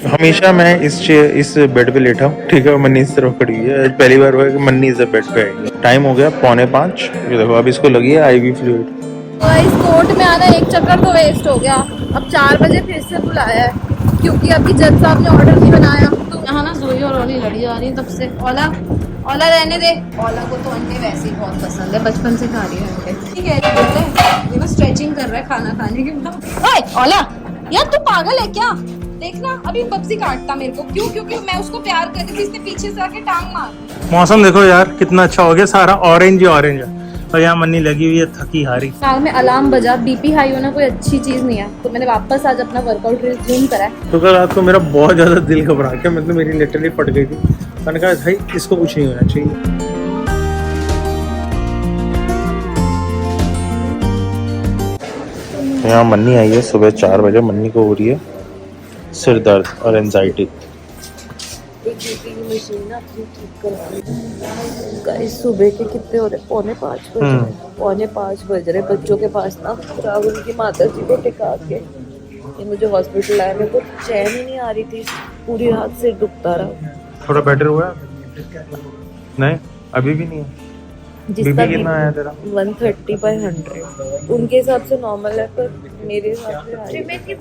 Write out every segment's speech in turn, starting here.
हमेशा मैं इस बेड पे लेटा हूँ, ठीक है। मन्नी इस तरफ खड़ी हुई है। पहली बार हुआ है कि मन्नी इस बेड पे आई है। टाइम हो गया 4:45। ये देखो अब इसको लगी है आईवी फ्लूइड। इस कोर्ट में आना एक चक्कर तो वेस्ट हो गया। अब 4 बजे फिर से बुलाया है क्योंकि अभी जज साहब ने ऑर्डर नहीं बनाया। तो यहाँ ना जोई और ओली लड़ी जा रही है तब से। ओला ओला रहने दे। ओला को तो अंडे वैसे ही बहुत पसंद है, बचपन से खा रही है अंडे। ठीक है बोलते वो स्ट्रेचिंग कर रहा है खाना खाने के बाद। ओए ओला यार तू पागल है क्या? देखना अभी पप्सी काटता मेरे को। क्यों? क्योंकि मैं उसको प्यार कर रही थी, इसने पीछे से आके टांग मार। मौसम देखो यार कितना अच्छा हो गया, सारा ऑरेंज ही ऑरेंज है। और यहाँ मन्नी लगी हुई है थकी हारी। साल में अलार्म बजा, बीपी हाई होना कोई अच्छी चीज नहीं है। तो मैंने वापस आज अपना वर्कआउट रिज्यूम करा है। तो कल रात को मेरा बहुत ज्यादा दिल घबरा गया, मतलब मेरी लिटरली फट गई थी। मैंने कहा भाई इसको कुछ नहीं होना चाहिए। यहाँ मन्नी आई है सुबह 4 बजे। मन्नी को हो रही है सिर दर्द और एंजाइटी। सुबह के कितने हो रहे? 4:45 बज रहे। 4:45 बज रहे। बच्चों के पास ना राहुल की माता जी को टिका के ये मुझे हॉस्पिटल आया। मेरे को चैन ही नहीं आ रही थी, पूरी रात से दुखता रहा। थोड़ा बेटर हुआ? नहीं अभी भी नहीं है। जिसका कितना आया तेरा? 130/100 उनके हिसाब से नॉर्मल है, पर मेरे हिसाब से लड़की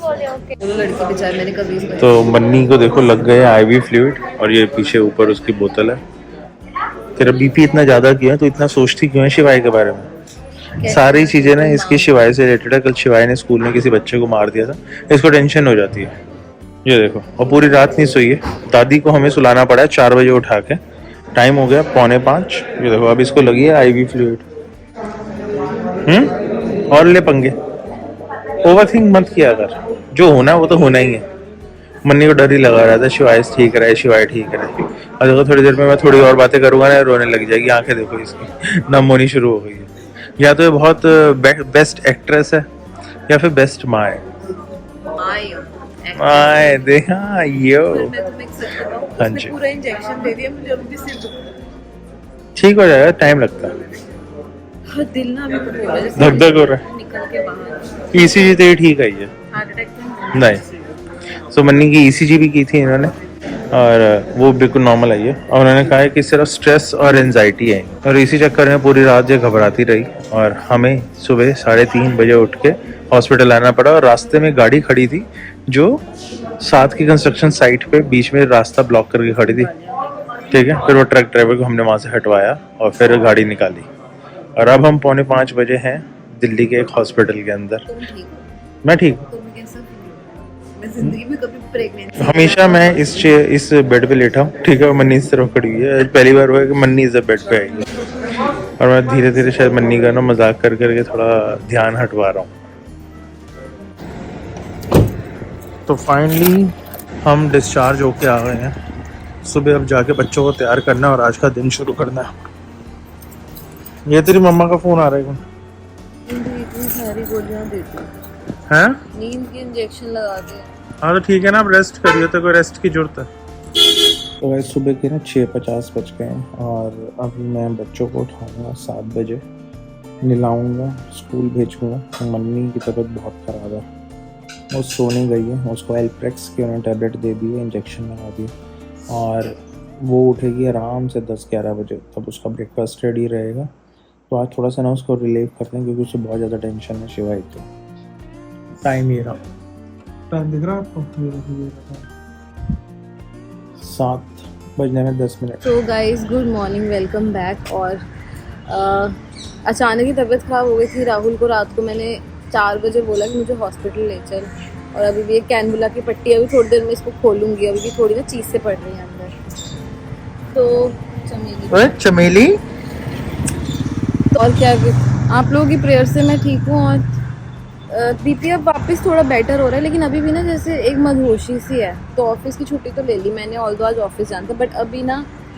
बेचारी मैंने कभी तो मन्नी को देखो लग गए आईवी फ्लूइड और ये पीछे ऊपर उसकी बोतल है। तेरा बीपी इतना ज्यादा क्यों है? तो इतना सोचती क्यों है शिवाय के बारे में? सारी चीजें ना इसकी शिवाय से रिलेटेड है। कल शिवाय ने स्कूल में किसी बच्चे को मार दिया था, इसको टेंशन हो जाती है। ये देखो और पूरी रात नहीं सोई है। दादी को हमें सुलाना पड़ा है 4 बजे उठा के। टाइम हो गया 4:45। ये देखो अब इसको लगी है आईवी फ्लूइड। और ले पंगे। ओवरथिंक मत किया कर, जो होना है वो तो होना ही है। मन्नी को डर ही लगा रहा था शिवाय ठीक रहे, शिवाय ठीक रहे। और देखो थोड़ी देर में मैं थोड़ी और बातें करूंगा ना, रोने लग जाएगी। आंखें देखो इसकी नम होनी शुरू हो गई है। या तो ये बहुत बेस्ट एक्ट्रेस है या फिर बेस्ट माँ है। माँ देखा यो। हाँ जी पूरा इंजेक्शन दे दिया मुझे, अभी सिर ठीक हो जाएगा, टाइम लगता है। दिल ना अभी धक धक हो रहा है। निकल के बाहर। ईसीजी तो ये ठीक है ये हार्ट अटैक नहीं। सो मन्नी की ईसीजी भी की थी इन्होंने और वो बिल्कुल नॉर्मल आई है। और उन्होंने कहा है कि सिर्फ स्ट्रेस और एंजाइटी है और इसी चक्कर में पूरी रात जो घबराती रही और हमें सुबह 3:30 बजे उठ के हॉस्पिटल आना पड़ा। और रास्ते में गाड़ी खड़ी थी जो 7 की कंस्ट्रक्शन साइट पे बीच में रास्ता ब्लॉक करके खड़ी थी, ठीक है। फिर वो ट्रक ड्राइवर को हमने वहाँ से हटवाया और फिर गाड़ी निकाली। और अब हम 4:45 बजे हैं दिल्ली के एक हॉस्पिटल के अंदर। मैं ठीक हूँ। जिंदगी में कभी प्रेग्नेंट हमेशा मैं इस बेड पे लेटा हूँ, ठीक है। मन्नी इस तरफ खड़ी हुई है। पहली बार हुआ है कि मन्नी इस बेड पे आई है और मैं धीरे धीरे शायद मन्नी का ना मजाक कर करके थोड़ा ध्यान हटवा रहा हूँ। तो फाइनली हम डिस्चार्ज होके आ गए हैं। सुबह अब जाके बच्चों को तैयार करना है और आज का दिन शुरू करना है। ये तेरी मम्मा का फोन आ रहा है। इतनी सारी गोलियां देती हैं? नींद की इंजेक्शन लगा के। हाँ तो ठीक है ना, अब रेस्ट करिए, तो कोई रेस्ट की जरूरत है। तो वैसे सुबह के ना 6:50 बज गए हैं और अभी मैं बच्चों को उठाऊंगा 7 बजे, नहलाऊंगा, स्कूल भेजूंगा। तो मन्नी की तबीयत बहुत ख़राब है, वो सोने गई है। उसको एल्प्रेक्स की उन्होंने टैबलेट दे दी है, इंजेक्शन लगा दिया और वो उठेगी आराम से 10-11 बजे। तब उसका ब्रेकफास्ट रेडी रहेगा। तो आज थोड़ा सा ना उसको रिलीव करते हैं क्योंकि उससे बहुत ज़्यादा टेंशन है शिवाय की। टाइम ये रहा, टाइम दिख रहा है आपको? 7 बजने में 10 मिनट। तो guys good morning, welcome back. और अचानक ही तबीयत ख़राब हो गई थी। राहुल को रात को मैंने 4 बजे बोला कि मुझे हॉस्पिटल ले चल। और अभी भी एक कैनबुला की पट्टी, अभी थोड़ी देर में इसको खोलूँगी। अभी भी थोड़ी ना चीज़ से पड़ रही है अंदर। तो चमेली तो और क्या, आप लोगों की प्रेयर से मैं ठीक हूँ और बीपी अब वापस थोड़ा बेटर हो रहा है। लेकिन अभी भी ना जैसे एक मदहोशी सी है। तो ऑफिस की छुट्टी तो ले ली मैंने, ऑल्दो आज ऑफिस जाना था, बट अभी ना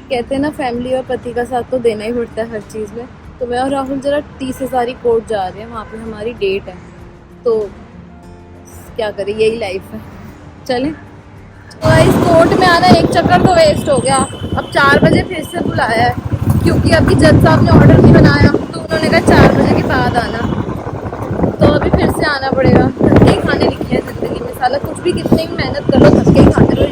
कहते हैं ना फैमिली और पति का साथ तो देना ही पड़ता है हर चीज़ में। तो मैं और राहुल जरा 30,000 कोर्ट जा रहे हैं, वहाँ पे हमारी डेट है। तो क्या करें, यही लाइफ है, चलें। तो इस कोर्ट में आना एक चक्कर तो वेस्ट हो गया। अब 4 बजे फिर से बुलाया है क्योंकि अभी जज साहब ने ऑर्डर नहीं बनाया। तो उन्होंने कहा 4 बजे के बाद आना। तो अभी फिर से आना पड़ेगा। धक्के ही खाने लिखे हैं ज़िंदगी में, साला कुछ भी कितनी भी मेहनत कर लो धक्के ही खाते रहो।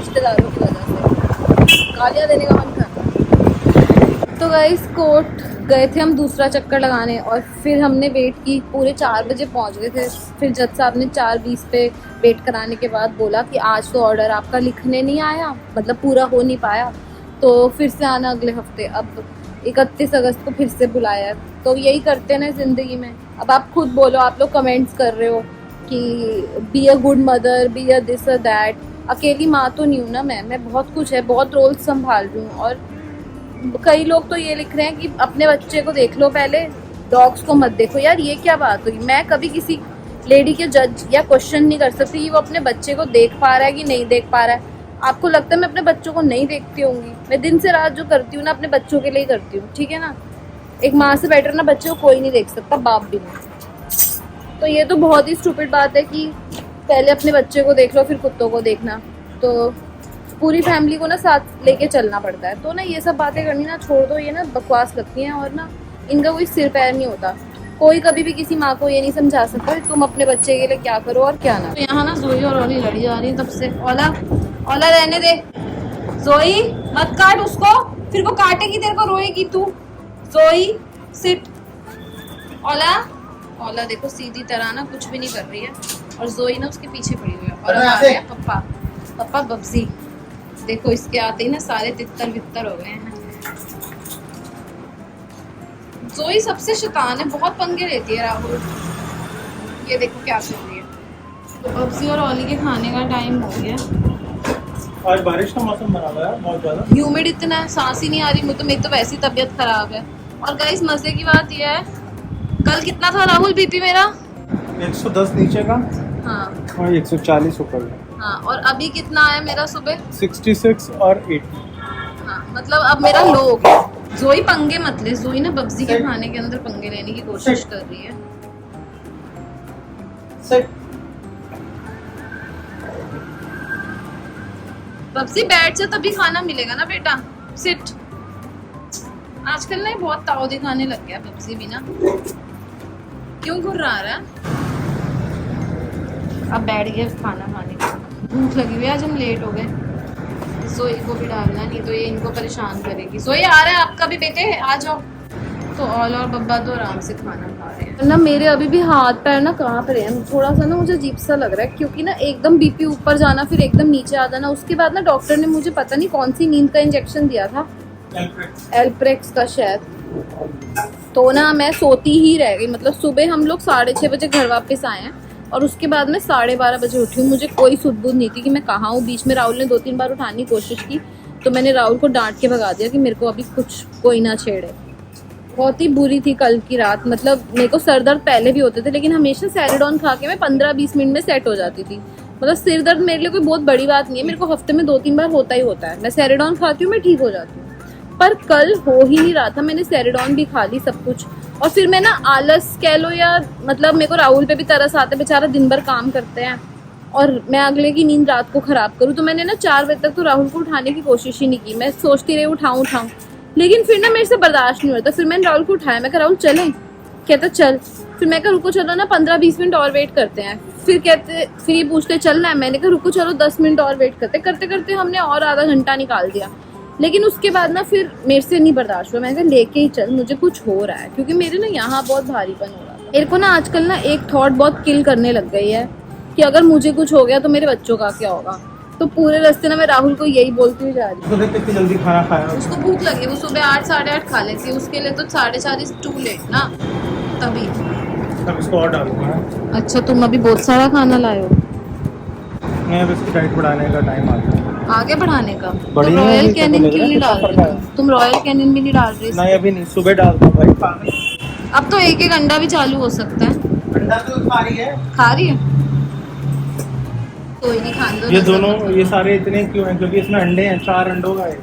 गालियाँ देने का मन कर रहा है। तो गाइस कोर्ट गए थे हम दूसरा चक्कर लगाने और फिर हमने वेट की, पूरे 4 बजे पहुंच गए थे। फिर जज साहब ने 4:20 पे वेट कराने के बाद बोला कि आज तो ऑर्डर आपका लिखने नहीं आया, मतलब पूरा हो नहीं पाया, तो फिर से आना अगले हफ्ते। अब 31 अगस्त को फिर से बुलाया है। तो यही करते हैं ना ज़िंदगी में। अब आप खुद बोलो, आप लोग कमेंट्स कर रहे हो कि be a good mother, be a this a that. अकेली माँ तो नहीं हूँ ना मैं बहुत कुछ है, बहुत रोल संभाल रही हूँ। और कई लोग तो ये लिख रहे हैं कि अपने बच्चे को देख लो पहले, डॉग्स को मत देखो। यार ये क्या बात हुई? मैं कभी किसी लेडी के जज या क्वेश्चन नहीं कर सकती कि वो अपने बच्चे को देख पा रहा है कि नहीं देख पा रहा है। आपको लगता है मैं अपने बच्चों को नहीं देखती होंगी? मैं दिन से रात जो करती हूँ ना अपने बच्चों के लिए ही करती हूँ, ठीक है ना। एक माँ से बेटर ना बच्चे को कोई नहीं देख सकता, बाप भी नहीं। तो ये तो बहुत ही स्टूपिड बात है कि पहले अपने बच्चे को देख लो फिर कुत्तों को देखना। तो पूरी फैमिली को ना साथ लेके चलना पड़ता है। तो ना ये सब बातें करनी ना छोड़ दो, ये ना बकवास लगती हैं और ना इनका कोई सिर पैर नहीं होता। कोई कभी भी किसी माँ को ये नहीं समझा सकता कि तुम अपने बच्चे के लिए क्या करो और क्या ना। तो यहाँ ना जोई और ओली लड़ी जा रही है तब से। ओला ओला रहने दे, जोई मत काट उसको, फिर वो काटेगी तेरे को, रोएगी तू। जोई सिट। ओला ओला देखो सीधी तरह ना कुछ भी नहीं कर रही है और जोई ना उसके पीछे पड़ी हुई है। और आ रहे हैं पप्पा, पप्पा बब्जी। देखो इसके आते ही ना सारे तितर बितर हो गए हैं। जोई सबसे शैतान है, बहुत पंगे लेती है राहुल। ये देखो क्या कर रही है। तो बब्जी और ओली के खाने का टाइम हो गया। आज बारिश का मौसम बना हुआ है, बहुत ज्यादा ह्यूमिड इतना है, सांस ही नहीं आ रही मुझे। तो मेरी तो वैसी तबीयत खराब है। और गाइस मजे की बात यह है, कल कितना था राहुल बीपी मेरा? 110 नीचे का हाँ और 140 ऊपर का। हाँ, और अभी कितना आया मेरा सुबह? 66 और 80। हाँ मतलब अब मेरा लो हो गया। जोई पंगे मत ले, जोई ना बब्जी के खाने के अंदर पंगे लेने की कोशिश कर रही है। बब्जी बैठ जा तभी खाना मिलेगा ना बेटा, सिट। आजकल ना ये बहुत ताव दिखाने लग गया बब्जी भी ना। क्यों घुर्रा रहा है? अब बैठ गए खाना खाने के। भूख लगी हुई है, आज हम लेट हो गए। जोई को भी डालना, नहीं तो ये इनको परेशान करेगी। जोई आ रहा है आपका भी बेटे, आ जाओ। तो ऑल और बब्बा तो आराम से खाना खा रहे हैं ना। मेरे अभी भी हाथ पैर ना कांप रहे हैं थोड़ा सा ना, मुझे अजीब सा लग रहा है क्योंकि ना एकदम बीपी ऊपर जाना फिर एकदम नीचे आ जाना। उसके बाद ना डॉक्टर ने मुझे पता नहीं कौन सी नींद का इंजेक्शन दिया था, एल्प्रेक्स का शायद। तो ना मैं सोती ही रह गई। मतलब सुबह हम लोग 6:30 बजे घर वापस आए हैं और उसके बाद मैं 12:30 बजे उठी हूँ। मुझे कोई सुध बुध नहीं थी कि मैं कहाँ हूँ। बीच में राहुल ने 2-3 बार उठाने की कोशिश की तो मैंने राहुल को डांट के भगा दिया कि मेरे को अभी कुछ कोई ना छेड़े। बहुत ही बुरी थी कल की रात। मतलब मेरे को सर दर्द पहले भी होते थे लेकिन हमेशा सैरिडॉन खा के मैं 15-20 मिनट में सेट हो जाती थी। मतलब सिर दर्द मेरे लिए कोई बहुत बड़ी बात नहीं है, मेरे को हफ्ते में 2-3 बार होता ही होता है। मैं सैरिडॉन खाती हूँ, मैं ठीक हो जाती हूँ। पर कल हो ही नहीं रहा था। मैंने सैरिडॉन भी खा ली सब कुछ और फिर मैं ना आलस कह लो या मतलब मेरे को राहुल पे भी तरस आता है, बेचारा दिन भर काम करते हैं और मैं अगले की नींद रात को खराब करूँ। तो मैंने ना 4 बजे तक तो राहुल को उठाने की कोशिश ही नहीं की। मैं सोचती रही उठाऊं, लेकिन फिर ना मेरे से बर्दाश्त नहीं होता। फिर मैंने राहुल को उठाया, मैं कहा राहुल चलें, कहता चल। फिर मैं कहा रुको चलो ना 15-20 मिनट और वेट करते हैं। फिर ये पूछते चलना है, मैंने कहा रुको चलो 10 मिनट और वेट करते करते हमने और आधा घंटा निकाल दिया। लेकिन उसके बाद ना फिर मेरे से नहीं बर्दाश्त हुआ। मैंने कहा लेके ही चल, मुझे कुछ हो रहा है क्योंकि मेरे ना यहाँ बहुत भारीपन हो रहा था। मेरे को ना आजकल ना एक थॉट बहुत किल करने लग गई है कि अगर मुझे कुछ हो गया तो मेरे बच्चों का क्या होगा। तो पूरे रास्ते ना मैं राहुल को यही बोलती हुई जा रही हूँ। जल्दी खाना खाया, उसको भूख लगी, वो सुबह 8-8:30 खा लेती है। उसके लिए तो 4:30 इज टू लेट ना, तभी। अब इसको और डालूंगा। अच्छा तुम अभी बहुत सारा खाना लाए हो? मैं अब इसकी डाइट बढ़ाने का टाइम आ गया। आगे बढ़ाने का? तो बढ़ी रॉयल है, कैनिन तो क्यों नहीं डाल कितना रहे तुम? रॉयल कैनिन भी नहीं डाल रहे? नहीं अभी नहीं, सुबह डालता हूँ भाई। अब तो एक अंडा भी चालू हो सकता है। अंडा तो खा रही है। खा रही है? कोई नहीं, खाने दो। ये दोनों ये सारे इतने क्यों हैं? क्योंकि इसमें अंडे हैं, 4 अंडों का है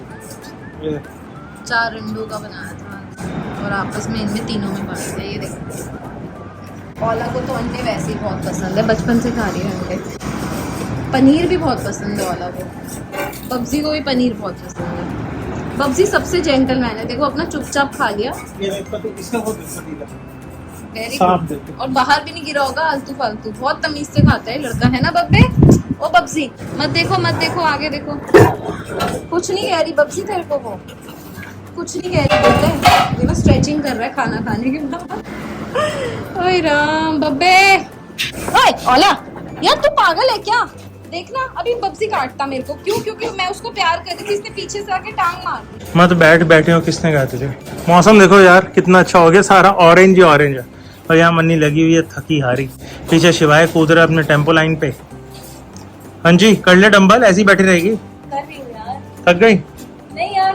ये। 4 अंडों का बनाया था और आपस में इनमें तीनों में बन गया। ये देखो, ओला को तो अंडे वैसे ही बहुत पसंद है, बचपन से खा रही है अंडे। पनीर भी बहुत पसंद है ओला को। बब्जी को भी पनीर बहुत पसंद है। बब्जी सबसे जेंटलमैन है, देखो अपना चुपचाप खा लिया। इसका बहुत वेरी गुड। और बाहर भी नहीं गिरा होगा आलतू फालतू। बहुत तमीज से खाता है लड़का, है ना बब्बे? ओ बब्सी मत देखो आगे देखो। कुछ नहीं कह रही बब्सी तेरे को, वो कुछ नहीं कह रही बोलते, ये ना स्ट्रेचिंग कर रहा है खाना खाने के बाद। ओए राम बब्बे, ओए ओला यार तू पागल है क्या? देखना अभी बब्सी काटता मेरे को, क्यों? क्योंकि मैं उसको प्यार कर रही थी, इसने पीछे से आके टांग मार दी। मैं तो बैठे हो, किसने कहा तुझे? मौसम देखो यार कितना अच्छा हो गया, सारा ऑरेंज ही ऑरेंज है। और यहाँ मन्नी लगी हुई है थकी हारी, पीछे शिवाय कूद रहा है अपने टेम्पो लाइन पे। हाँ जी कर ले डंबल, ऐसी बैठी रहेगी? कर रही हूँ यार। थक गई? नहीं यार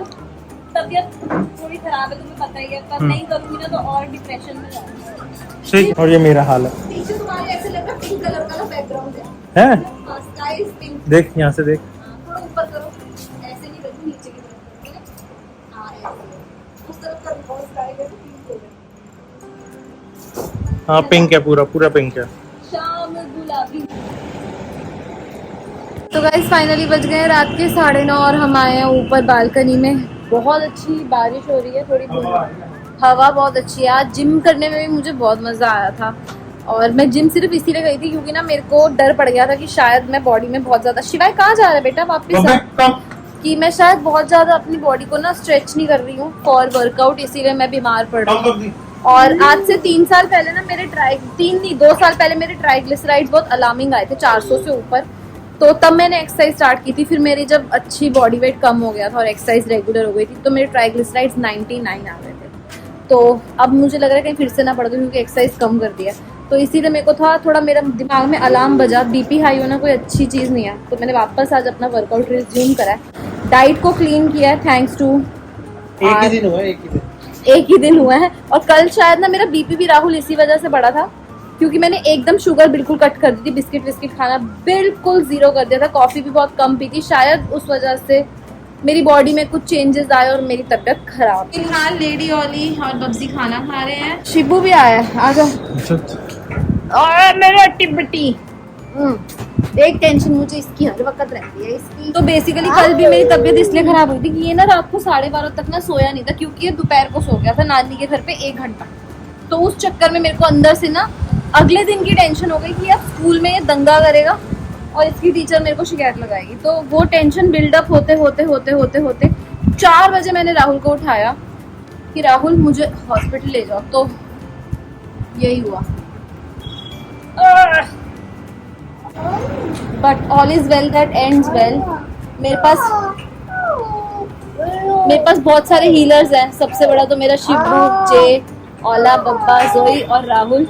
तबीयत थोड़ी खराब है, तुम्हें पता ही है, पर नहीं करूँगी ना तो और डिप्रेशन में जाऊंगी। ठीक। और ये मेरा हाल है। पीछे तुम्हारे ऐसे लग रहा है पिंक कलर का बैकग्राउंड है। हैं? Sky is pink. देख यहाँ से देख। थोड़ा ऊपर करो, ऐसे नहीं करो, नीचे की तरफ करो। हाँ ऐसे उस तरफ करो और स्काई का पिंक हो गया। हाँ पिंक है, पूरा पूरा पिंक है। शाम गुलाबी। तो गाइस फाइनली बज गए रात के 9:30 और हम आए हैं ऊपर बालकनी में। बहुत अच्छी बारिश हो रही है, थोड़ी हवा बहुत अच्छी है। आज जिम करने में भी मुझे बहुत मजा आया था, और मैं जिम सिर्फ इसीलिए गई थी क्योंकि ना मेरे को डर पड़ गया था कि शायद मैं बॉडी में बहुत ज्यादा, शिवाय कहाँ जा रहा है बेटा वापस, कि मैं शायद बहुत ज्यादा अपनी बॉडी को ना स्ट्रेच नहीं कर रही हूँ फॉर वर्कआउट, इसीलिए मैं बीमार पड़ रही हूँ। और आज से 3 साल पहले ना मेरे 2 साल पहले मेरे ट्राइग्लिसराइड्स बहुत अलार्मिंग आए थे, 400 से ऊपर। तो तब मैंने एक्सरसाइज स्टार्ट की थी, फिर मेरी जब अच्छी बॉडी वेट कम हो गया था और एक्सरसाइज रेगुलर हो गई थी तो मेरे ट्राइग्लिसराइड्स 99 आ गए थे। तो अब मुझे लग रहा है कहीं फिर से ना पड़ गई क्योंकि एक्सरसाइज कम कर दिया, तो इसीलिए मेरे को था थोड़ा, मेरा दिमाग में अलार्म बजा, बीपी हाई होना कोई अच्छी चीज़ नहीं है। तो मैंने वापस आज अपना वर्कआउट रिज्यूम करा है, डाइट को क्लीन किया है थैंक्स टू। एक ही दिन हुआ है। और कल शायद ना मेरा बीपी भी राहुल इसी वजह से बढ़ा था क्योंकि मैंने एकदम शुगर बिल्कुल कट कर दी थी, बिस्किट विस्किट खाना बिल्कुल जीरो कर दिया था, कॉफी भी बहुत कम पी थी, शायद उस वजह से मेरी बॉडी में कुछ चेंजेस आए और मेरी तबीयत खराब। फिलहाल लेडी ओली और बब्सी खाना खा रहे हैं, शिबू भी आया है, आ जाओ। और मेरा टिब्बटी एक टेंशन मुझे इसकी हर वक्त रहती है इसकी। तो बेसिकली कल भी मेरी तबीयत इसलिए खराब हुई थी कि ये ना रात को 12:30 तक ना सोया नहीं था क्योंकि ये दोपहर को सो गया था नानी के घर पे 1 घंटा। तो उस चक्कर में मेरे को अंदर से ना अगले दिन की टेंशन हो गई कि अब स्कूल में ये दंगा करेगा और इसकी टीचर मेरे को शिकायत लगाएगी। तो वो टेंशन बिल्डअप होते होते 4 बजे मैंने राहुल को उठाया कि राहुल मुझे हॉस्पिटल ले जाओ, तो यही हुआ। But all is well that ends well. मेरे पास बहुत सारे हीलर्स हैं, सबसे बड़ा तो मेरा शिबू, जे, ओला, बब्बा, जोई और राहुल,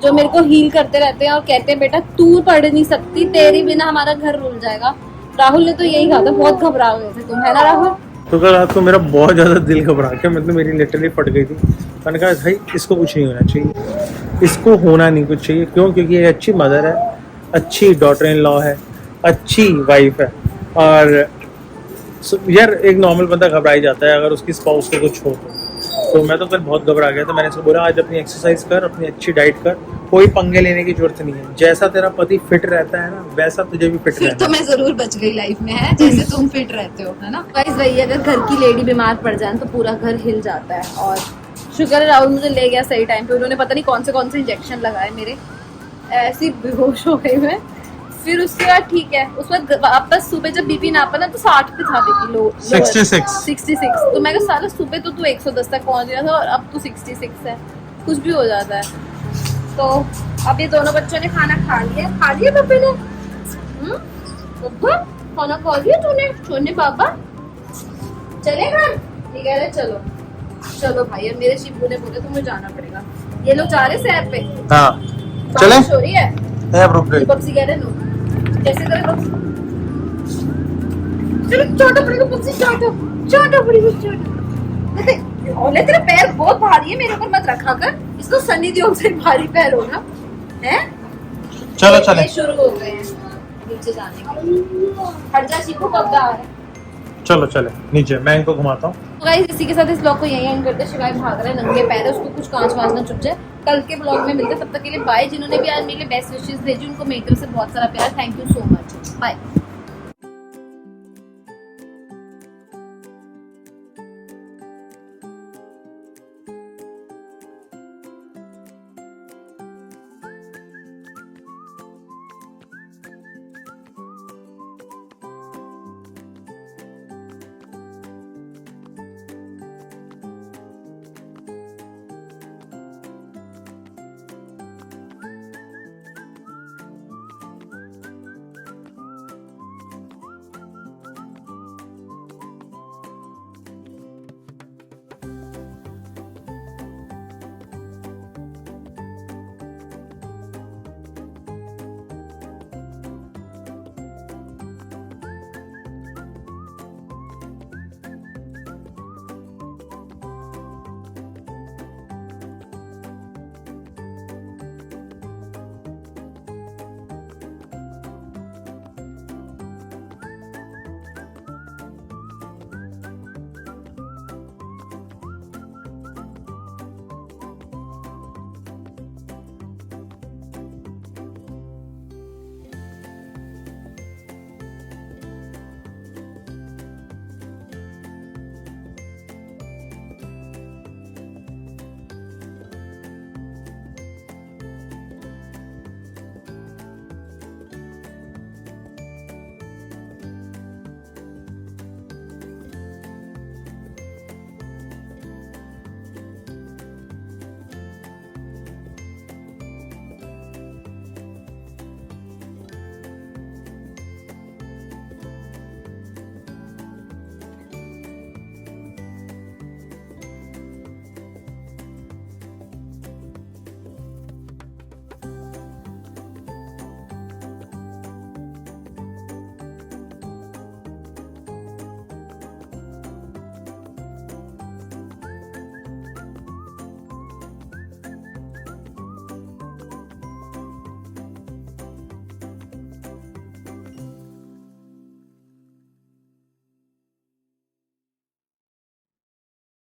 जो मेरे को हील करते रहते हैं और कहते हैं बेटा तू पढ़ नहीं सकती, तेरे बिना हमारा घर रुल जाएगा। राहुल ने तो यही कहा था, बहुत घबरा गए थे तुम, है ना राहुल? तो कल रात को मेरा बहुत ज़्यादा दिल घबरा के, मतलब मेरी लिटरली फट गई थी। मैंने कहा भाई इसको कुछ नहीं होना चाहिए, इसको होना नहीं कुछ चाहिए। क्यों? क्योंकि ये अच्छी मदर है, अच्छी डॉटर इन लॉ है, अच्छी वाइफ है। और यार एक नॉर्मल बंदा घबरा ही जाता है अगर उसकी स्पाउस को कुछ हो तो मैं तो कल बहुत घबरा गया था। मैंने इसको बोला आज अपनी एक्सरसाइज कर, अपनी अच्छी डाइट कर, कोई पंगे लेने की जरूरत नहीं है। जैसा तेरा पति फिट रहता है ना वैसा तुझे भी फिट रहना है। तो मैं जरूर बच गई लाइफ में, है जैसे तुम फिट रहते हो, है ना? गाइस वही, अगर घर की लेडी बीमार पड़ जाए तो पूरा घर हिल जाता है। और शुक्र है राहुल मुझे ले गया सही टाइम पे, उन्होंने पता नहीं कौन से इंजेक्शन लगाए मेरे, ऐसी बेहोश हो गई मैं। फिर उसके बाद ठीक है, उस वक्त वापस सुबह जब बीपी नापा ना तो 60 पे था बीपी, लो 66। तो मैं साला सुबह तो तू 110 तक पहुंच गया था और अब तू 66 है, कुछ भी हो जाता है। तो अब ये दोनों बच्चों ने खाना खा लिया पापा ने। पापा खाना खा लिया तूने? छोने पापा चलेगा? ठीक है चलो भाई, अब मेरे शिबू ने बोला तुम्हें जाना पड़ेगा। ये लोग जा रहे सैर पे। हाँ चले। बारिश हो रही है, बब्सी कह रहे नो, कैसे करें बब्सी? चलो छोटा पड़ेगा बब्सी, छोटा पड़ेगा। ओले तेरा पैर बहुत भारी है, मेरे ऊपर मत रखा कर इसको, सनी देओल से भारी पैर होगा है। चलो चले, शुरू हो गए हैं नीचे जाने के। हट जा शिबू, कब आ रहा है? चलो चले नीचे, मैं इनको घुमाता हूँ। तो गाइस इसी के साथ इस ब्लॉग को यहीं एंड करते हैं। शिवाय भाग रहा है, नंगे पैर है, उसको कुछ कांच वांच ना चुभ जाए। कल के ब्लॉग में मिलते हैं, तब तक के लिए बाय। जिन्होंने भी आज मेरे लिए बेस्ट विशेस भेजी उनको मेरे तरफ से बहुत सारा प्यार, thank you so much, bye.